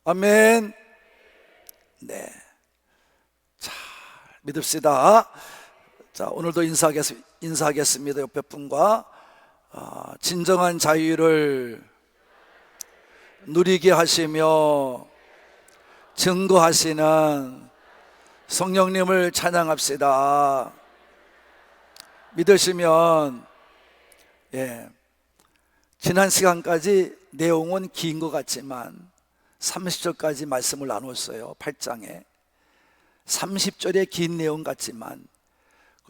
아멘. 네, 잘 믿읍시다. 자, 오늘도 인사하겠습니다. 옆에 분과 진정한 자유를 누리게 하시며 증거하시는 성령님을 찬양합시다. 믿으시면, 지난 시간까지 내용은 긴 것 같지만 30절까지 말씀을 나눴어요. 8장에 30절의 긴 내용 같지만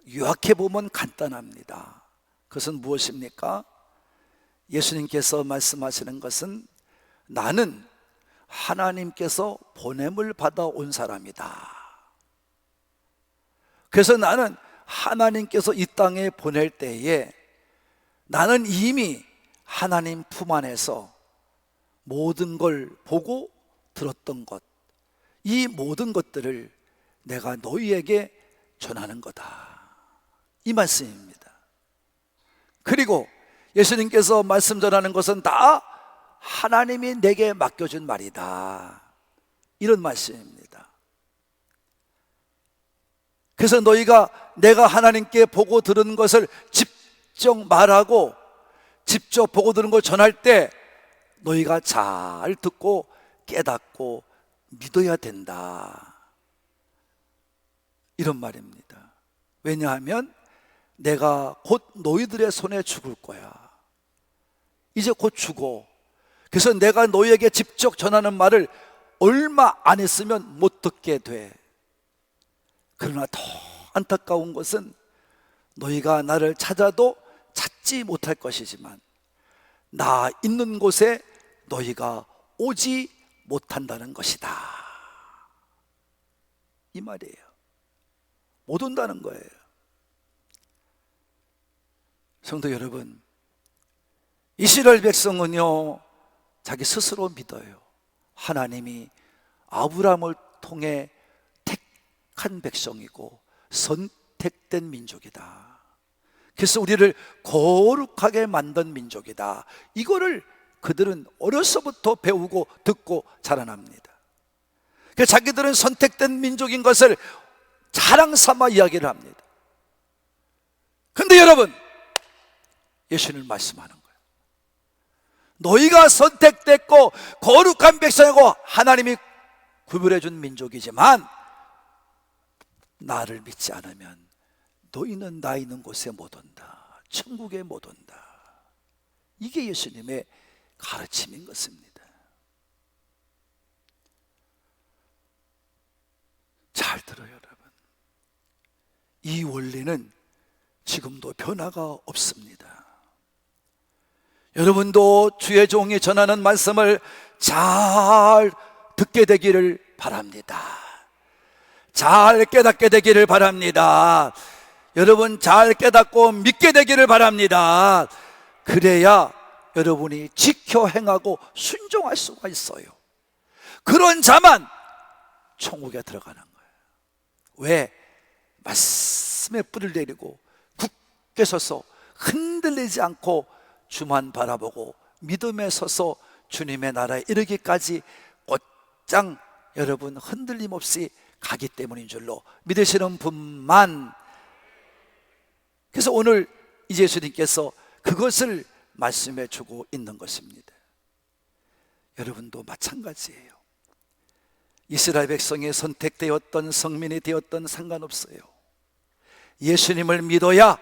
요약해보면 간단합니다. 그것은 무엇입니까? 예수님께서 말씀하시는 것은 나는 하나님께서 보냄을 받아 온 사람이다. 그래서 나는 하나님께서 이 땅에 보낼 때에 나는 이미 하나님 품 안에서 모든 걸 보고 들었던 것, 이 모든 것들을 내가 너희에게 전하는 거다, 이 말씀입니다. 그리고 예수님께서 말씀 전하는 것은 다 하나님이 내게 맡겨준 말이다, 이런 말씀입니다. 그래서 너희가 내가 하나님께 보고 들은 것을 직접 말하고 직접 보고 들은 걸 전할 때 너희가 잘 듣고 깨닫고 믿어야 된다, 이런 말입니다. 왜냐하면 내가 곧 너희들의 손에 죽을 거야. 이제 곧 죽어. 그래서 내가 너희에게 직접 전하는 말을 얼마 안 했으면 못 듣게 돼. 그러나 더 안타까운 것은 너희가 나를 찾아도 찾지 못할 것이지만 나 있는 곳에 너희가 오지 못한다는 것이다, 이 말이에요. 못 온다는 거예요. 성도 여러분, 이스라엘 백성은요, 자기 스스로 믿어요. 하나님이 아브라함을 통해 택한 백성이고 선택된 민족이다. 그래서 우리를 거룩하게 만든 민족이다, 이거를 그들은 어려서부터 배우고 듣고 자라납니다. 그래서 자기들은 선택된 민족인 것을 자랑 삼아 이야기를 합니다. 근데 여러분, 예수님은 말씀하는 거예요. 너희가 선택됐고 거룩한 백성이고 하나님이 구별해 준 민족이지만 나를 믿지 않으면 너희는 나 있는 곳에 못 온다, 천국에 못 온다. 이게 예수님의 가르침인 것입니다. 잘 들어요, 여러분. 이 원리는 지금도 변화가 없습니다. 여러분도 주의 종이 전하는 말씀을 잘 듣게 되기를 바랍니다. 잘 깨닫게 되기를 바랍니다. 여러분, 잘 깨닫고 믿게 되기를 바랍니다. 그래야 여러분이 지켜 행하고 순종할 수가 있어요. 그런 자만 천국에 들어가는 거예요. 왜? 말씀에 뿌리를 내리고 굳게 서서 흔들리지 않고 주만 바라보고 믿음에 서서 주님의 나라에 이르기까지 곧장 여러분 흔들림 없이 가기 때문인 줄로 믿으시는 분만. 그래서 오늘 이제 예수님께서 그것을 말씀해 주고 있는 것입니다. 여러분도 마찬가지예요. 이스라엘 백성이 선택되었던 성민이 되었던 상관없어요. 예수님을 믿어야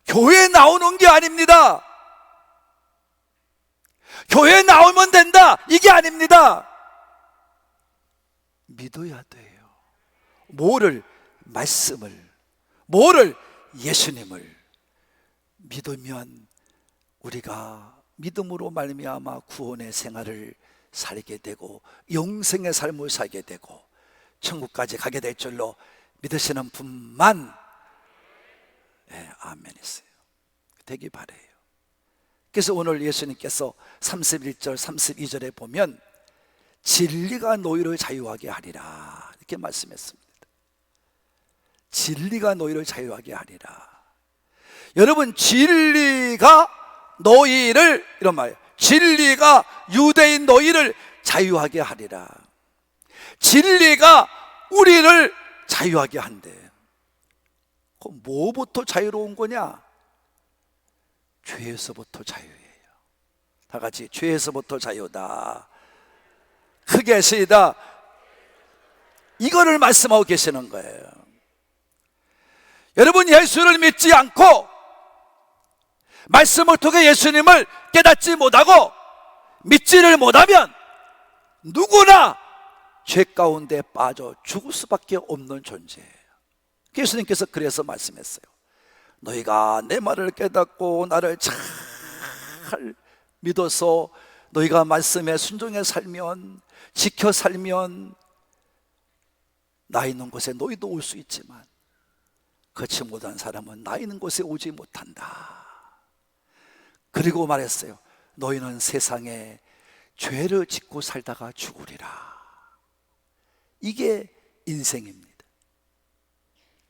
교회에 나오는 게 아닙니다. 교회에 나오면 된다, 이게 아닙니다. 믿어야 돼요. 뭐를? 말씀을. 뭐를? 예수님을. 믿으면 우리가 믿음으로 말미암아 구원의 생활을 살게 되고 영생의 삶을 살게 되고 천국까지 가게 될 줄로 믿으시는 분만 아멘 했어요. 되기 바래요. 그래서 오늘 예수님께서 31절 32절에 보면 진리가 너희를 자유하게 하리라 이렇게 말씀했습니다. 진리가 너희를 자유하게 하리라. 여러분, 진리가 너희를, 이런 말, 진리가 유대인 너희를 자유하게 하리라. 진리가 우리를 자유하게 한대. 그럼 뭐부터 자유로운 거냐? 죄에서부터 자유예요. 다 같이 죄에서부터 자유다. 크게 시다. 이거를 말씀하고 계시는 거예요. 여러분, 예수를 믿지 않고 말씀을 통해 예수님을 깨닫지 못하고 믿지를 못하면 누구나 죄 가운데 빠져 죽을 수밖에 없는 존재예요. 예수님께서 그래서 말씀했어요. 너희가 내 말을 깨닫고 나를 잘 믿어서 너희가 말씀에 순종해 살면, 지켜 살면 나 있는 곳에 너희도 올 수 있지만 그렇지 못한 사람은 나 있는 곳에 오지 못한다. 그리고 말했어요. 너희는 세상에 죄를 짓고 살다가 죽으리라. 이게 인생입니다.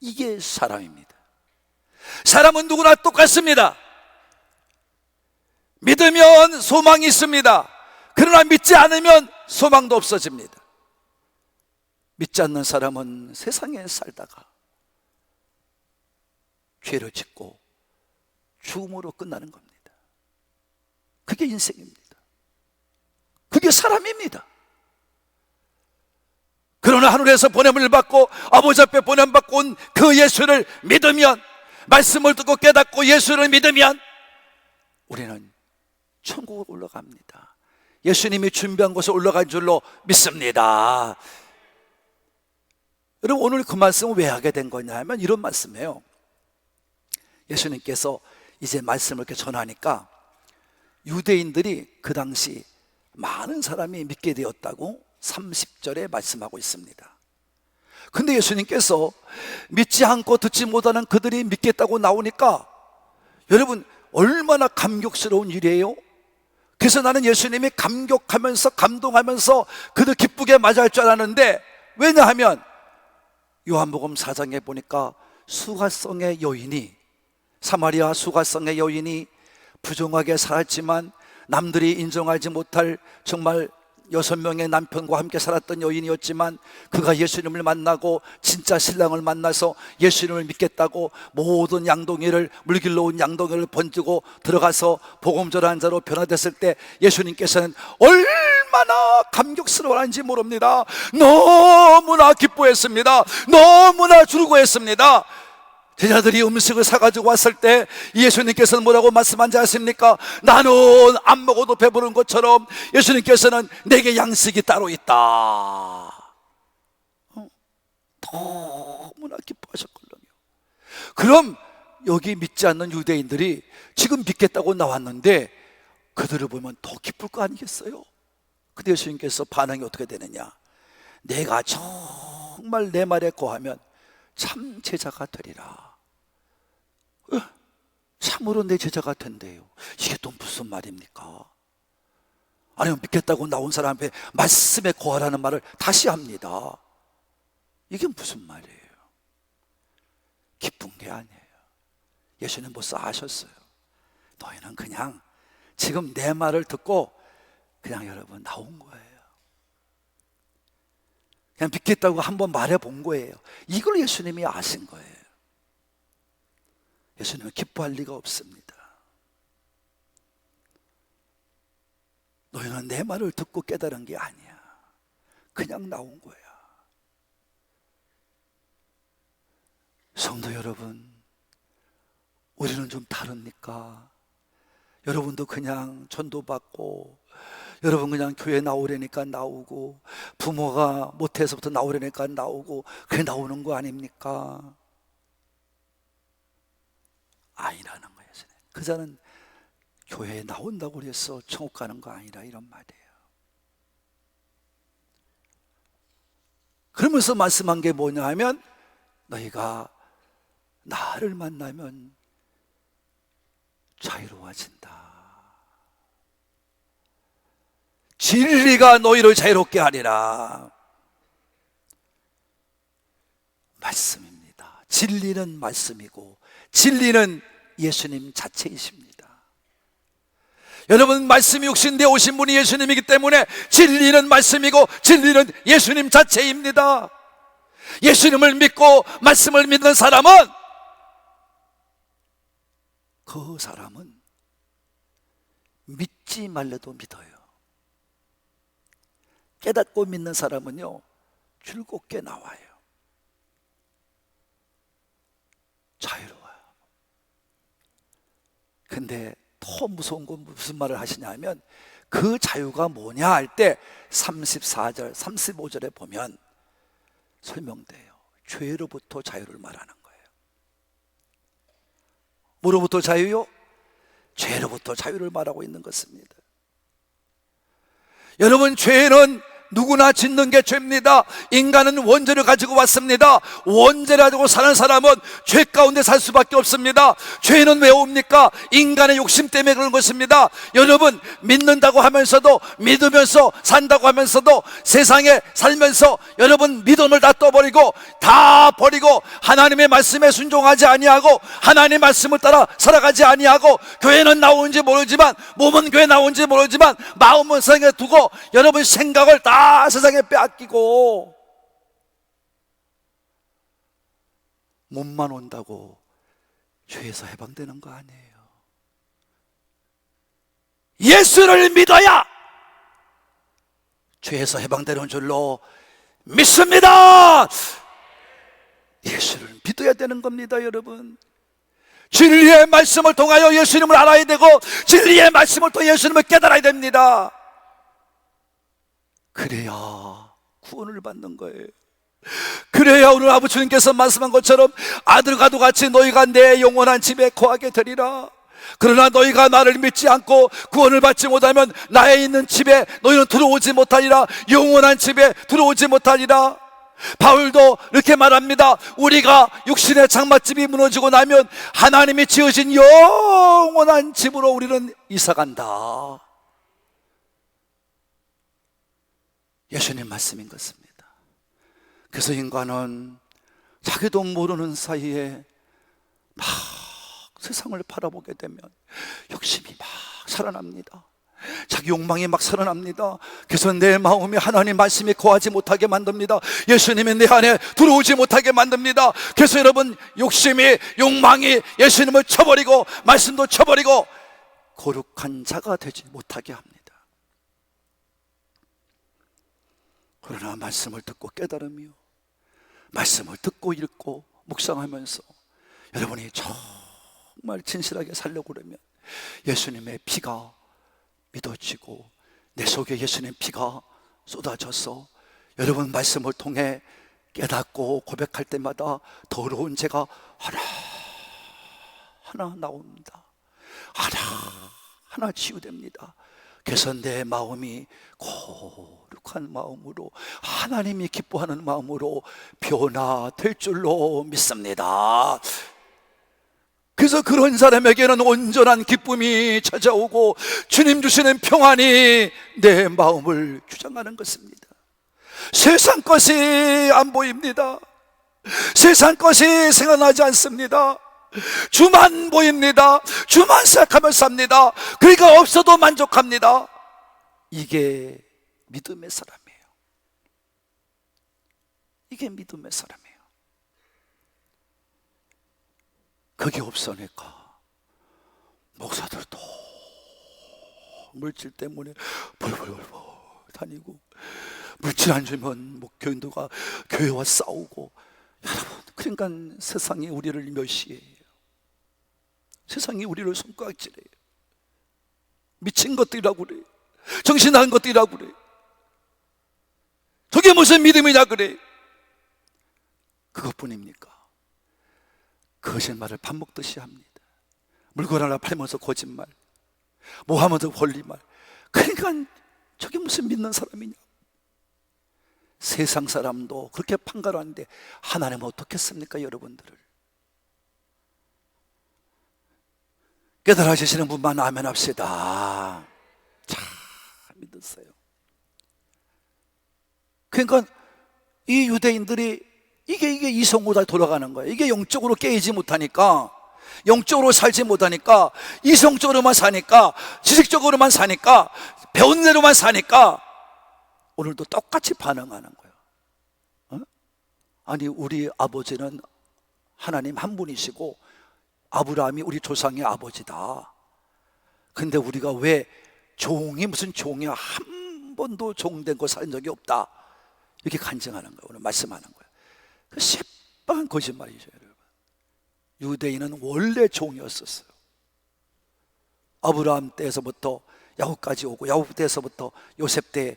이게 사람입니다. 사람은 누구나 똑같습니다. 믿으면 소망이 있습니다. 그러나 믿지 않으면 소망도 없어집니다. 믿지 않는 사람은 세상에 살다가 죄를 짓고 죽음으로 끝나는 겁니다. 그게 인생입니다. 그게 사람입니다. 그러나 하늘에서 보냄을 받고 아버지 앞에 보냄받고 온 그 예수를 믿으면, 말씀을 듣고 깨닫고 예수를 믿으면 우리는 천국으로 올라갑니다. 예수님이 준비한 곳에 올라간 줄로 믿습니다. 여러분, 오늘 그 말씀을 왜 하게 된 거냐 하면 이런 말씀이에요. 예수님께서 이제 말씀을 이렇게 전하니까 유대인들이 그 당시 많은 사람이 믿게 되었다고 30절에 말씀하고 있습니다. 근데 예수님께서 믿지 않고 듣지 못하는 그들이 믿겠다고 나오니까 여러분, 얼마나 감격스러운 일이에요. 그래서 나는 예수님이 감격하면서 감동하면서 그들 기쁘게 맞이할 줄 알았는데, 왜냐하면 요한복음 4장에 보니까 수가성의 여인이, 사마리아 수가성의 여인이 부정하게 살았지만 남들이 인정하지 못할 정말 6명의 남편과 함께 살았던 여인이었지만 그가 예수님을 만나고 진짜 신랑을 만나서 예수님을 믿겠다고 모든 양동이를, 물길로 온 양동이를 번지고 들어가서 복음 전하는 자로 변화됐을 때 예수님께서는 얼마나 감격스러워하는지 모릅니다. 너무나 기뻐했습니다. 너무나 즐거워했습니다. 제자들이 음식을 사가지고 왔을 때 예수님께서는 뭐라고 말씀한지 아십니까? 나는 안 먹어도 배부른 것처럼 예수님께서는 내게 양식이 따로 있다. 너무나 기뻐하셨거든요. 그럼 여기 믿지 않는 유대인들이 지금 믿겠다고 나왔는데 그들을 보면 더 기쁠 거 아니겠어요? 근데 예수님께서 반응이 어떻게 되느냐? 내가 정말 내 말에 거하면 참 제자가 되리라. 참으로 내 제자가 된대요. 이게 또 무슨 말입니까? 아니면 믿겠다고 나온 사람 앞에 말씀에 거하라는 말을 다시 합니다. 이게 무슨 말이에요? 기쁜 게 아니에요. 예수님 벌써 아셨어요. 너희는 그냥 지금 내 말을 듣고 그냥 여러분 나온 거예요. 그냥 믿겠다고 한번 말해본 거예요. 이걸 예수님이 아신 거예요. 예수님은 기뻐할 리가 없습니다. 너희는 내 말을 듣고 깨달은 게 아니야. 그냥 나온 거야. 성도 여러분, 우리는 좀 다릅니까? 여러분도 그냥 전도받고, 여러분 그냥 교회 나오려니까 나오고, 부모가 못해서부터 나오려니까 나오고, 그게 나오는 거 아닙니까? 아니라는 거예요. 그 자는 교회에 나온다고 해서 천국 가는 거 아니라 이런 말이에요. 그러면서 말씀한 게 뭐냐 하면 너희가 나를 만나면 자유로워진다. 진리가 너희를 자유롭게 하리라. 말씀입니다. 진리는 말씀이고 진리는 예수님 자체이십니다. 여러분, 말씀이 육신되어 오신 분이 예수님이기 때문에 진리는 말씀이고 진리는 예수님 자체입니다. 예수님을 믿고 말씀을 믿는 사람은 그 사람은 믿지 말래도 믿어요. 깨닫고 믿는 사람은요, 즐겁게 나와요. 자유로워요. 근데 더 무서운 건 무슨 말을 하시냐 하면, 그 자유가 뭐냐 할 때 34절, 35절에 보면 설명돼요. 죄로부터 자유를 말하는 거예요. 뭐로부터 자유요? 죄로부터 자유를 말하고 있는 것입니다. 여러분, 죄는 누구나 짓는 게 죄입니다. 인간은 원죄를 가지고 왔습니다. 원죄를 가지고 사는 사람은 죄 가운데 살 수밖에 없습니다. 죄는 왜 옵니까? 인간의 욕심 때문에 그런 것입니다. 여러분, 믿는다고 하면서도, 믿으면서 산다고 하면서도, 세상에 살면서 여러분 믿음을 다 떠버리고 다 버리고 하나님의 말씀에 순종하지 아니하고 하나님의 말씀을 따라 살아가지 아니하고, 교회는 나오는지 모르지만, 몸은 교회 나오는지 모르지만 마음은 세상에 두고 여러분 생각을 다 세상에 빼앗기고, 몸만 온다고 죄에서 해방되는 거 아니에요. 예수를 믿어야 죄에서 해방되는 줄로 믿습니다. 예수를 믿어야 되는 겁니다, 여러분. 진리의 말씀을 통하여 예수님을 알아야 되고, 진리의 말씀을 통해 예수님을 깨달아야 됩니다. 그래야 구원을 받는 거예요. 그래야 오늘 아버지 주님께서 말씀한 것처럼 아들과도 같이 너희가 내 영원한 집에 거하게 되리라. 그러나 너희가 나를 믿지 않고 구원을 받지 못하면 나의 있는 집에 너희는 들어오지 못하리라. 영원한 집에 들어오지 못하리라. 바울도 이렇게 말합니다. 우리가 육신의 장막집이 무너지고 나면 하나님이 지으신 영원한 집으로 우리는 이사간다. 예수님 말씀인 것입니다. 그래서 인간은 자기도 모르는 사이에 막 세상을 바라보게 되면 욕심이 막 살아납니다. 자기 욕망이 막 살아납니다. 그래서 내 마음이 하나님 말씀에 거하지 못하게 만듭니다. 예수님이 내 안에 들어오지 못하게 만듭니다. 그래서 여러분, 욕심이, 욕망이 예수님을 쳐버리고 말씀도 쳐버리고 거룩한 자가 되지 못하게 합니다. 그러나 말씀을 듣고 깨달으며 말씀을 듣고 읽고 묵상하면서 여러분이 정말 진실하게 살려고 그러면 예수님의 피가 믿어지고 내 속에 예수님의 피가 쏟아져서 여러분 말씀을 통해 깨닫고 고백할 때마다 더러운 죄가 하나하나 나옵니다. 하나하나 치유됩니다. 그래서 내 마음이 거룩한 마음으로, 하나님이 기뻐하는 마음으로 변화될 줄로 믿습니다. 그래서 그런 사람에게는 온전한 기쁨이 찾아오고 주님 주시는 평안이 내 마음을 주장하는 것입니다. 세상 것이 안 보입니다. 세상 것이 생각나지 않습니다. 주만 보입니다. 주만 생각하며 삽니다. 그러니까 없어도 만족합니다. 이게 믿음의 사람이에요. 이게 믿음의 사람이에요. 그게 없으니까 목사들도 물질 때문에 벌벌벌 다니고, 물질 안 주면 목교인도가 교회와 싸우고, 여러분, 그러니까 세상이 우리를 멸시해요. 세상이 우리를 손가락질해요. 미친 것들이라고 그래요. 정신 나간 것들이라고 그래요. 저게 무슨 믿음이냐 그래요. 그것뿐입니까? 거짓말을 밥 먹듯이 합니다. 물건 하나 팔면서 거짓말, 뭐 하면서 권리말. 그러니까 저게 무슨 믿는 사람이냐. 세상 사람도 그렇게 판가르한데 하나님은 어떻겠습니까, 여러분들을? 깨달아지시는 분만 아멘 합시다. 잘 믿으세요. 그러니까 이 유대인들이 이게 이성으로 다 돌아가는 거예요. 이게 영적으로 깨이지 못하니까, 영적으로 살지 못하니까, 이성적으로만 사니까, 지식적으로만 사니까, 배운 대로만 사니까 오늘도 똑같이 반응하는 거예요. 아니, 우리 아버지는 하나님 한 분이시고 아브라함이 우리 조상의 아버지다. 근데 우리가 왜 종이 무슨 종이야, 한 번도 종된 거 산 적이 없다, 이렇게 간증하는 거예요. 오늘 말씀하는 거예요. 그 새빨간 거짓말이죠, 여러분. 유대인은 원래 종이었었어요. 아브라함 때에서부터 야곱까지 오고, 야곱 때에서부터 요셉 때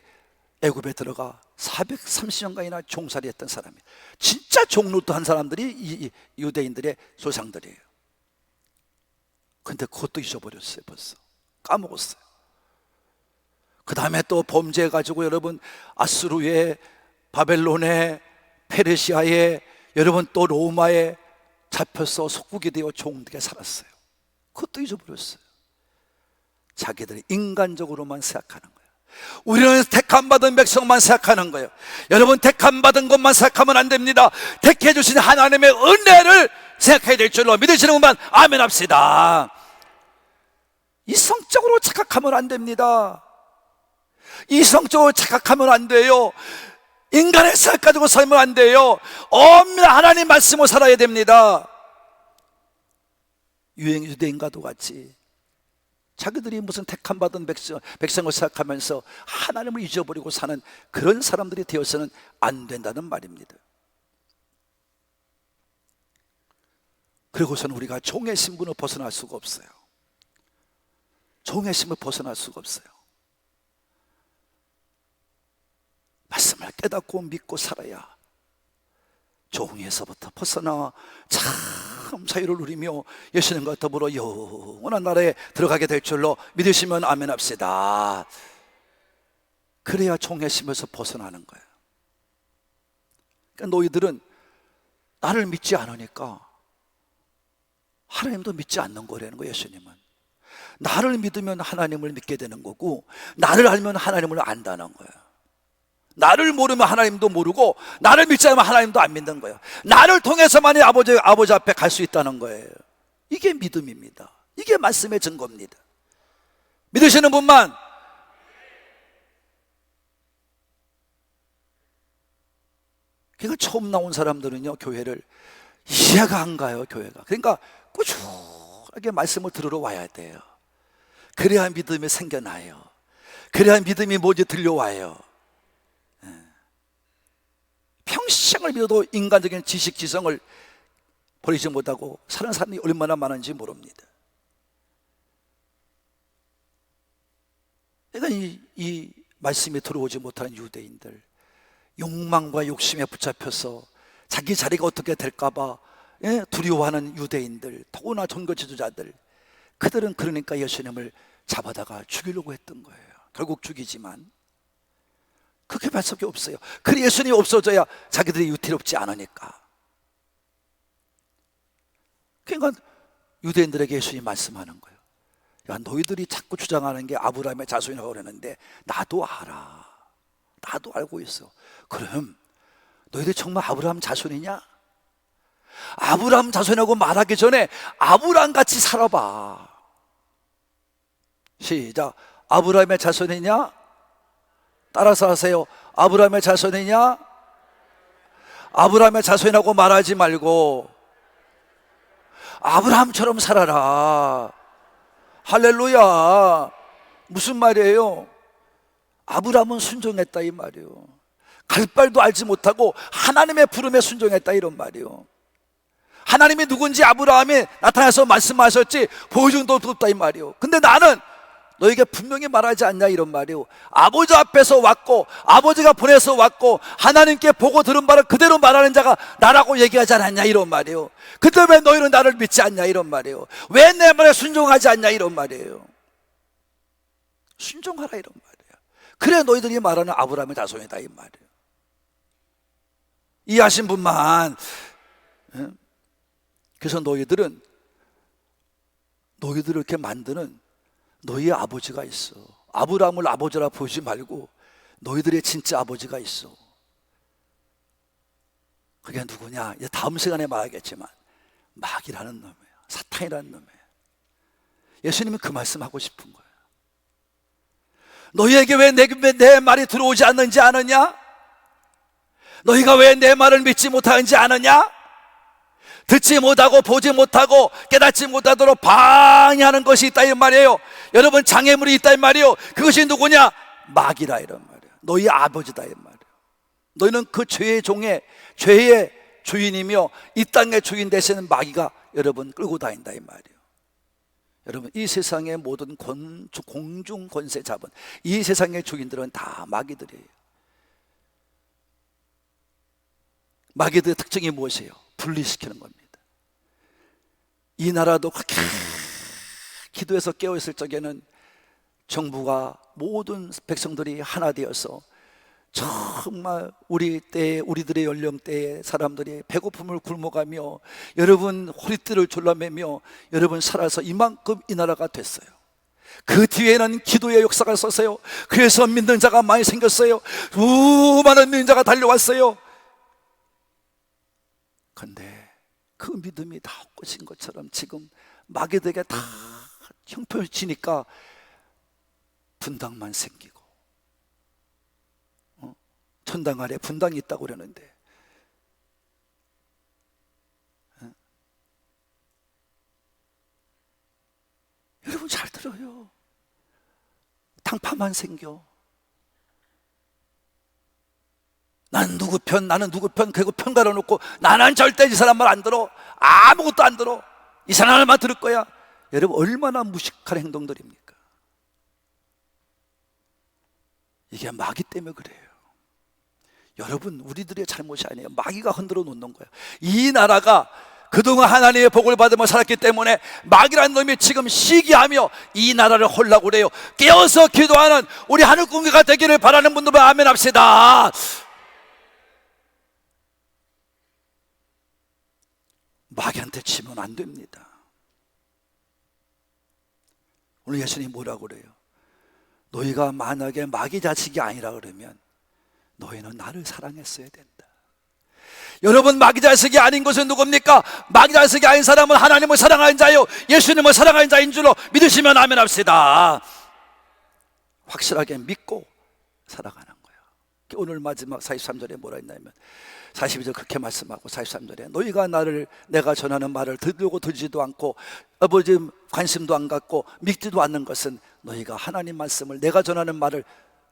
애굽에 들어가 430년간이나 종살이 했던 사람이에요. 진짜 종노릇한 사람들이 이 유대인들의 조상들이에요. 근데 그것도 잊어버렸어요. 벌써 까먹었어요. 그 다음에 또 범죄해가지고 여러분, 아수르에, 바벨론에, 페르시아에, 여러분 또 로마에 잡혀서 속국이 되어 종되게 살았어요. 그것도 잊어버렸어요. 자기들이 인간적으로만 생각하는 거예요. 우리는 택함받은 백성만 생각하는 거예요. 여러분, 택함받은 것만 생각하면 안 됩니다. 택해 주신 하나님의 은혜를 생각해야 될 줄로 믿으시는 분만 아멘 합시다. 이성적으로 착각하면 안 됩니다. 이성적으로 착각하면 안 돼요. 인간의 생각 가지고 살면 안 돼요. 엄밀한 하나님 말씀으로 살아야 됩니다. 유대인과도 같이 자기들이 무슨 택함받은 백성을 생각하면서 하나님을 잊어버리고 사는 그런 사람들이 되어서는 안 된다는 말입니다. 그리고서는 우리가 종의 신분을 벗어날 수가 없어요. 종의 신분을 벗어날 수가 없어요. 말씀을 깨닫고 믿고 살아야 종에서부터 벗어나 참 자유를 누리며 예수님과 더불어 영원한 나라에 들어가게 될 줄로 믿으시면 아멘 합시다. 그래야 종의 심에서 벗어나는 거예요. 그러니까 너희들은 나를 믿지 않으니까 하나님도 믿지 않는 거라는 거예요. 예수님은 나를 믿으면 하나님을 믿게 되는 거고, 나를 알면 하나님을 안다는 거예요. 나를 모르면 하나님도 모르고, 나를 믿지 않으면 하나님도 안 믿는 거예요. 나를 통해서만이 아버지 앞에 갈 수 있다는 거예요. 이게 믿음입니다. 이게 말씀의 증거입니다. 믿으시는 분만. 그러니까 처음 나온 사람들은요, 교회를 이해가 안 가요. 교회가. 그러니까 꾸준하게 말씀을 들으러 와야 돼요. 그래야 믿음이 생겨나요. 그래야 믿음이 뭔지 들려와요. 평생을 믿어도 인간적인 지식 지성을 버리지 못하고 사는 사람이 얼마나 많은지 모릅니다. 그러니까 이 말씀이 들어오지 못하는 유대인들, 욕망과 욕심에 붙잡혀서 자기 자리가 어떻게 될까봐 두려워하는 유대인들, 더구나 종교지도자들, 그들은 그러니까 예수님을 잡아다가 죽이려고 했던 거예요. 결국 죽이지만 그게 밖에 없어요. 그래, 예수님이 없어져야 자기들이 유태롭지 않으니까. 그러니까 유대인들에게 예수님이 말씀하는 거예요. 야, 너희들이 자꾸 주장하는 게 아브라함의 자손이라고 그러는데 나도 알아. 나도 알고 있어. 그럼 너희들 정말 아브라함 자손이냐? 아브라함 자손이라고 말하기 전에 아브라함 같이 살아봐. 시작. 아브라함의 자손이냐? 따라서 하세요. 아브라함의 자손이냐? 아브라함의 자손이라고 말하지 말고 아브라함처럼 살아라. 할렐루야. 무슨 말이에요? 아브라함은 순종했다 이 말이에요. 갈 바도 알지 못하고 하나님의 부름에 순종했다 이런 말이에요. 하나님이 누군지 아브라함이 나타나서 말씀하셨지 보여준 것도 없다 이 말이에요. 근데 나는 너에게 분명히 말하지 않냐 이런 말이에요. 아버지 앞에서 왔고 아버지가 보내서 왔고 하나님께 보고 들은 바를 그대로 말하는 자가 나라고 얘기하지 않았냐 이런 말이에요. 근데 왜 너희는 나를 믿지 않냐 이런 말이에요. 왜 내 말에 순종하지 않냐 이런 말이에요. 순종하라 이런 말이에요. 그래 너희들이 말하는 아브라함의 자손이다 이 말이에요. 이해하신 분만. 그래서 너희들을 이렇게 만드는 너희의 아버지가 있어. 아브라함을 아버지라 보지 말고 너희들의 진짜 아버지가 있어. 그게 누구냐? 이제 다음 시간에 말하겠지만 마귀라는 놈이에요. 사탄이라는 놈이에요. 예수님은 그 말씀하고 싶은 거예요. 너희에게 왜 내 말이 들어오지 않는지 아느냐? 너희가 왜 내 말을 믿지 못하는지 아느냐? 듣지 못하고 보지 못하고 깨닫지 못하도록 방해하는 것이 있다 이 말이에요. 여러분, 장애물이 있다 이 말이에요. 그것이 누구냐? 마귀라 이런 말이에요. 너희 아버지다 이 말이에요. 너희는 그 죄의 주인이며 이 땅의 주인 되시는 마귀가 여러분 끌고 다닌다 이 말이에요. 여러분, 이 세상의 모든 공중 권세 잡은 이 세상의 주인들은 다 마귀들이에요. 마귀들의 특징이 무엇이에요? 분리시키는 겁니다. 이 나라도 그렇게 기도해서 깨어있을 적에는 정부가 모든 백성들이 하나 되어서 정말 우리들의 연령대의 사람들이 배고픔을 굶어가며 여러분 허리띠를 졸라매며 여러분 살아서 이만큼 이 나라가 됐어요. 그 뒤에는 기도의 역사가 있었어요. 그래서 믿는 자가 많이 생겼어요. 수많은 믿는 자가 달려왔어요. 근데 그 믿음이 다 헛것인 것처럼 지금 마귀들에게 다 형편지니까 분당만 생기고, 천당 아래 분당이 있다고 그러는데, 여러분 잘 들어요. 당파만 생겨. 나는 누구 편, 그리고 편 갈아놓고 나는 절대 이 사람 말 안 들어. 아무것도 안 들어. 이 사람만 들을 거야. 여러분, 얼마나 무식한 행동들입니까? 이게 마귀 때문에 그래요. 여러분, 우리들의 잘못이 아니에요. 마귀가 흔들어 놓는 거예요. 이 나라가 그동안 하나님의 복을 받으며 살았기 때문에 마귀라는 놈이 지금 시기하며 이 나라를 홀라고 그래요. 깨어서 기도하는 우리 하늘 공개가 되기를 바라는 분들만 아멘 합시다. 마귀한테 치면 안 됩니다. 오늘 예수님이 뭐라고 그래요? 너희가 만약에 마귀 자식이 아니라 그러면 너희는 나를 사랑했어야 된다. 여러분, 마귀 자식이 아닌 것은 누굽니까? 마귀 자식이 아닌 사람은 하나님을 사랑하는 자요, 예수님을 사랑하는 자인 줄로 믿으시면 아멘 합시다. 확실하게 믿고 살아가는 거예요. 오늘 마지막 43절에 뭐라 했냐면, 42절 그렇게 말씀하고 43절에 너희가 내가 전하는 말을 들으려고 듣지도 않고 아버지 관심도 안 갖고 믿지도 않는 것은 너희가 하나님 말씀을, 내가 전하는 말을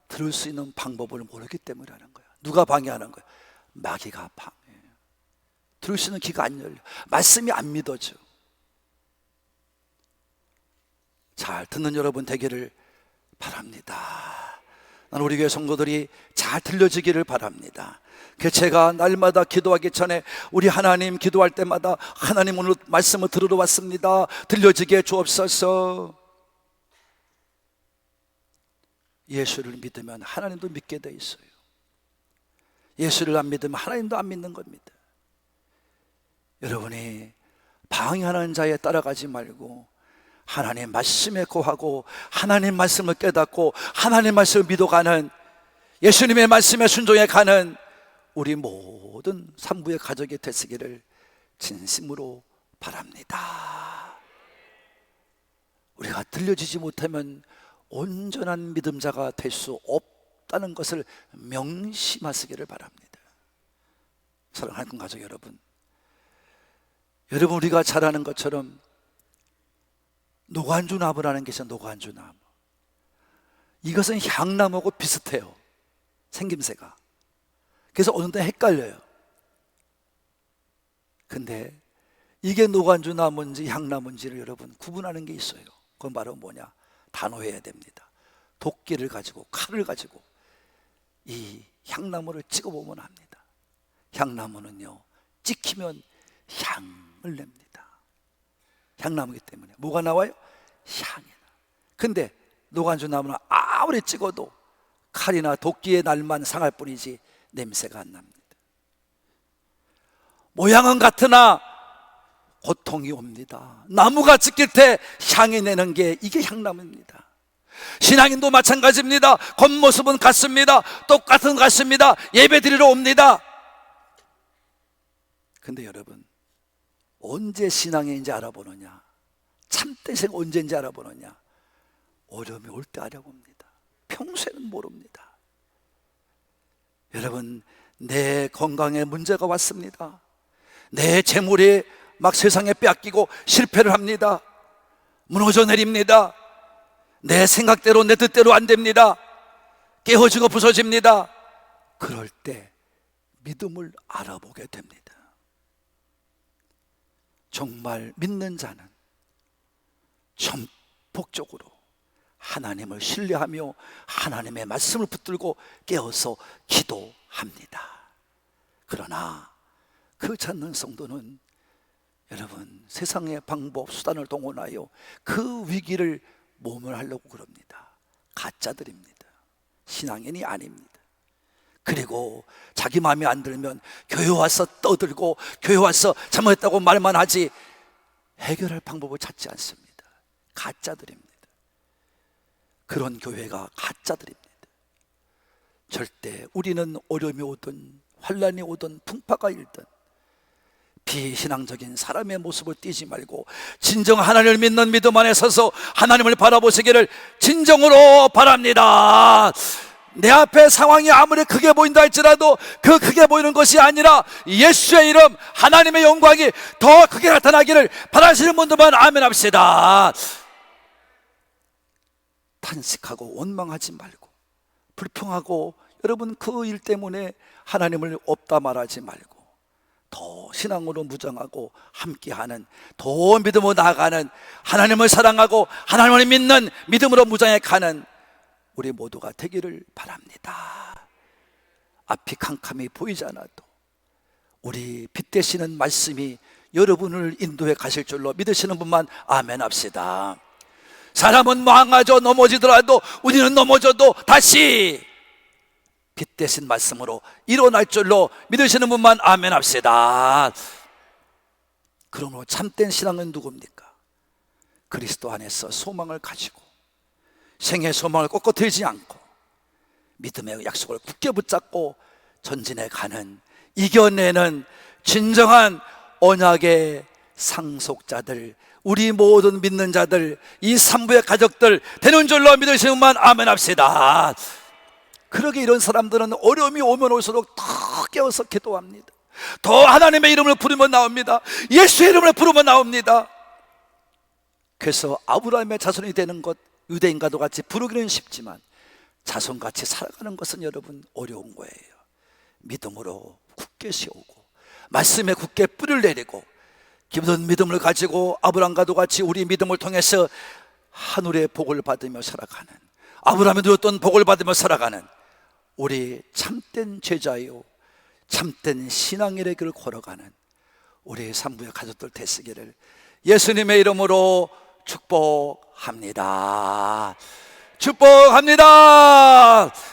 들을 수 있는 방법을 모르기 때문이라는 거야. 누가 방해하는 거야? 마귀가 방해해요. 들을 수 있는 귀가 안 열려. 말씀이 안 믿어져. 잘 듣는 여러분 되기를 바랍니다. 나는 우리 교회 성도들이 잘 들려지기를 바랍니다. 제가 날마다 기도하기 전에 우리 하나님 기도할 때마다 하나님 오늘 말씀을 들으러 왔습니다. 들려지게 주옵소서. 예수를 믿으면 하나님도 믿게 돼 있어요. 예수를 안 믿으면 하나님도 안 믿는 겁니다. 여러분이 방해하는 자에 따라가지 말고 하나님 말씀에 거하고 하나님 말씀을 깨닫고 하나님 말씀을 믿어가는, 예수님의 말씀에 순종해 가는 우리 모든 산부의 가족이 되시기를 진심으로 바랍니다. 우리가 들려지지 못하면 온전한 믿음자가 될 수 없다는 것을 명심하시기를 바랍니다. 사랑하는 가족 여러분, 우리가 잘 아는 것처럼 노간주나무라는 게 있어요. 노간주나무. 이것은 향나무하고 비슷해요, 생김새가. 그래서 어느 때 헷갈려요. 근데 이게 노간주나무인지 향나무인지를 여러분 구분하는 게 있어요. 그건 바로 뭐냐? 단호해야 됩니다. 도끼를 가지고, 칼을 가지고 이 향나무를 찍어보면 합니다. 향나무는요, 찍히면 향을 냅니다. 향나무이기 때문에 뭐가 나와요? 향이 나. 근데 노간주나무는 아무리 찍어도 칼이나 도끼의 날만 상할 뿐이지 냄새가 안 납니다. 모양은 같으나 고통이 옵니다. 나무가 찍힐 때 향이 내는 게 이게 향나무입니다. 신앙인도 마찬가지입니다. 겉모습은 같습니다. 똑같은 것 같습니다. 예배 드리러 옵니다. 근데 여러분, 언제 신앙인지 알아보느냐, 참된 신앙 언제인지 알아보느냐, 어려움이 올 때 알아봅니다. 평소에는 모릅니다. 여러분, 내 건강에 문제가 왔습니다. 내 재물이 막 세상에 빼앗기고 실패를 합니다. 무너져 내립니다. 내 생각대로 내 뜻대로 안 됩니다. 깨어지고 부서집니다. 그럴 때 믿음을 알아보게 됩니다. 정말 믿는 자는 전폭적으로 하나님을 신뢰하며 하나님의 말씀을 붙들고 깨어서 기도합니다. 그러나 그 찾는 성도는 여러분, 세상의 방법, 수단을 동원하여 그 위기를 모면하려고 그럽니다. 가짜들입니다. 신앙인이 아닙니다. 그리고 자기 마음에 안 들면 교회 와서 떠들고 교회 와서 잘못했다고 말만 하지 해결할 방법을 찾지 않습니다. 가짜들입니다. 그런 교회가 가짜들입니다. 절대 우리는 어려움이 오든 환난이 오든 풍파가 일든 비신앙적인 사람의 모습을 띠지 말고 진정 하나님을 믿는 믿음 안에 서서 하나님을 바라보시기를 진정으로 바랍니다. 내 앞에 상황이 아무리 크게 보인다 할지라도 그 크게 보이는 것이 아니라 예수의 이름, 하나님의 영광이 더 크게 나타나기를 바라시는 분들만 아멘 합시다. 탄식하고 원망하지 말고 불평하고 여러분 그 일 때문에 하나님을 없다 말하지 말고 더 신앙으로 무장하고 함께하는, 더 믿음으로 나아가는, 하나님을 사랑하고 하나님을 믿는 믿음으로 무장해 가는 우리 모두가 되기를 바랍니다. 앞이 캄캄히 보이지 않아도 우리 빛 되시는 말씀이 여러분을 인도해 가실 줄로 믿으시는 분만 아멘 합시다. 사람은 망하죠. 넘어지더라도 우리는 넘어져도 다시 빛 대신 말씀으로 일어날 줄로 믿으시는 분만 아멘 합시다. 그러므로 참된 신앙은 누굽니까? 그리스도 안에서 소망을 가지고 생의 소망을 꺾어뜨리지 않고 믿음의 약속을 굳게 붙잡고 전진해 가는, 이겨내는 진정한 언약의 상속자들, 우리 모든 믿는 자들, 이 산부의 가족들 되는 줄로 믿으시는 분만 아멘 합시다. 그러게 이런 사람들은 어려움이 오면 올수록 더 깨어서 기도합니다. 더 하나님의 이름을 부르면 나옵니다. 예수의 이름을 부르면 나옵니다. 그래서 아브라함의 자손이 되는 것, 유대인과도 같이 부르기는 쉽지만 자손같이 살아가는 것은 여러분 어려운 거예요. 믿음으로 굳게 세우고 말씀에 굳게 뿌리를 내리고 깊은 믿음을 가지고 아브라함과도 같이 우리 믿음을 통해서 하늘의 복을 받으며 살아가는, 아브라함이 누렸던 복을 받으며 살아가는 우리 참된 제자요 참된 신앙의 길을 걸어가는 우리 산부의 가족들 되시기를 예수님의 이름으로 축복합니다. 축복합니다.